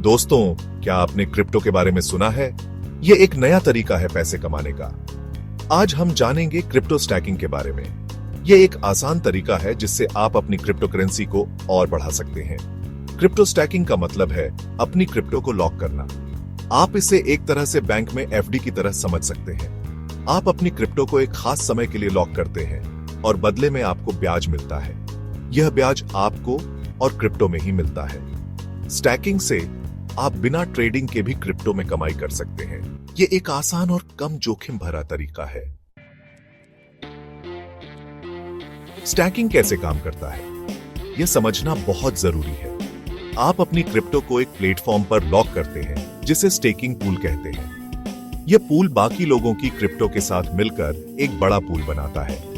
दोस्तों, क्या आपने क्रिप्टो के बारे में सुना है? ये एक नया तरीका है पैसे कमाने का। आज हम जानेंगे क्रिप्टो स्टैकिंग के बारे में। ये एक आसान तरीका है जिससे आप अपनी क्रिप्टो करेंसी को और बढ़ा सकते हैं। क्रिप्टो स्टैकिंग का मतलब है अपनी क्रिप्टो को लॉक करना। आप इसे एक तरह से बैंक में एफडी की तरह समझ सकते हैं। आप अपनी क्रिप्टो को एक खास समय के लिए लॉक करते हैं और बदले में आपको ब्याज मिलता है। यह ब्याज आपको और क्रिप्टो में ही मिलता है। स्टैकिंग से आप बिना ट्रेडिंग के भी क्रिप्टो में कमाई कर सकते हैं। ये एक आसान और कम जोखिम भरा तरीका है। स्टैकिंग कैसे काम करता है, यह समझना बहुत जरूरी है। आप अपनी क्रिप्टो को एक प्लेटफॉर्म पर लॉक करते हैं जिसे स्टेकिंग पूल कहते हैं। यह पूल बाकी लोगों की क्रिप्टो के साथ मिलकर एक बड़ा पूल बनाता है।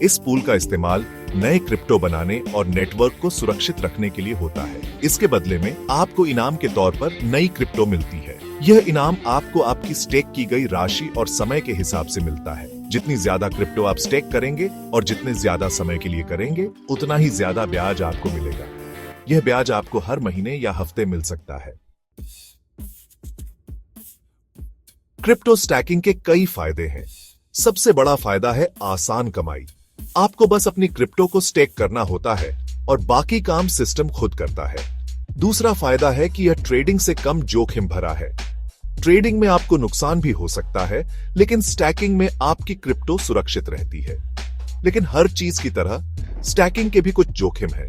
इस पूल का इस्तेमाल नए क्रिप्टो बनाने और नेटवर्क को सुरक्षित रखने के लिए होता है। इसके बदले में आपको इनाम के तौर पर नई क्रिप्टो मिलती है। यह इनाम आपको आपकी स्टेक की गई राशि और समय के हिसाब से मिलता है। जितनी ज्यादा क्रिप्टो आप स्टेक करेंगे और जितने ज्यादा समय के लिए करेंगे, उतना ही ज्यादा ब्याज आपको मिलेगा। यह ब्याज आपको हर महीने या हफ्ते मिल सकता है। क्रिप्टो स्टैकिंग के कई फायदे हैं। सबसे बड़ा फायदा है आसान कमाई। आपको बस अपनी क्रिप्टो को स्टेक करना होता है और बाकी काम सिस्टम खुद करता है। दूसरा फायदा है कि यह ट्रेडिंग से कम जोखिम भरा है। ट्रेडिंग में आपको नुकसान भी हो सकता है, लेकिन स्टैकिंग में आपकी क्रिप्टो सुरक्षित रहती है। लेकिन हर चीज की तरह स्टैकिंग के भी कुछ जोखिम है।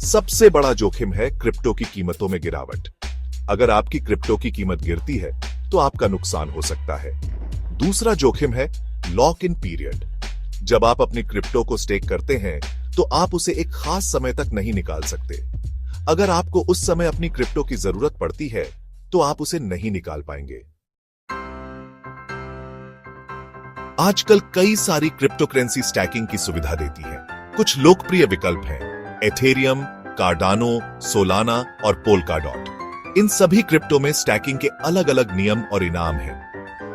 सबसे बड़ा जोखिम है क्रिप्टो की कीमतों में गिरावट। अगर आपकी क्रिप्टो की कीमत गिरती है तो आपका नुकसान हो सकता है। दूसरा जोखिम है लॉक इन पीरियड। जब आप अपनी क्रिप्टो को स्टेक करते हैं तो आप उसे एक खास समय तक नहीं निकाल सकते। अगर आपको उस समय अपनी क्रिप्टो की जरूरत पड़ती है तो आप उसे नहीं निकाल पाएंगे। आजकल कई सारी क्रिप्टो करेंसी स्टैकिंग की सुविधा देती है। कुछ लोकप्रिय विकल्प हैं एथेरियम, कार्डानो, सोलाना और पोल्काडॉट। इन सभी क्रिप्टो में स्टैकिंग के अलग अलग नियम और इनाम हैं।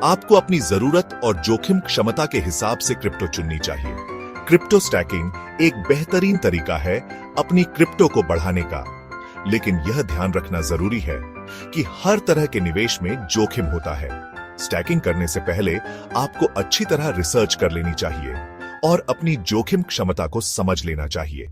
आपको अपनी जरूरत और जोखिम क्षमता के हिसाब से क्रिप्टो चुननी चाहिए। क्रिप्टो स्टैकिंग एक बेहतरीन तरीका है अपनी क्रिप्टो को बढ़ाने का, लेकिन यह ध्यान रखना जरूरी है कि हर तरह के निवेश में जोखिम होता है। स्टैकिंग करने से पहले आपको अच्छी तरह रिसर्च कर लेनी चाहिए और अपनी जोखिम क्षमता को समझ लेना चाहिए।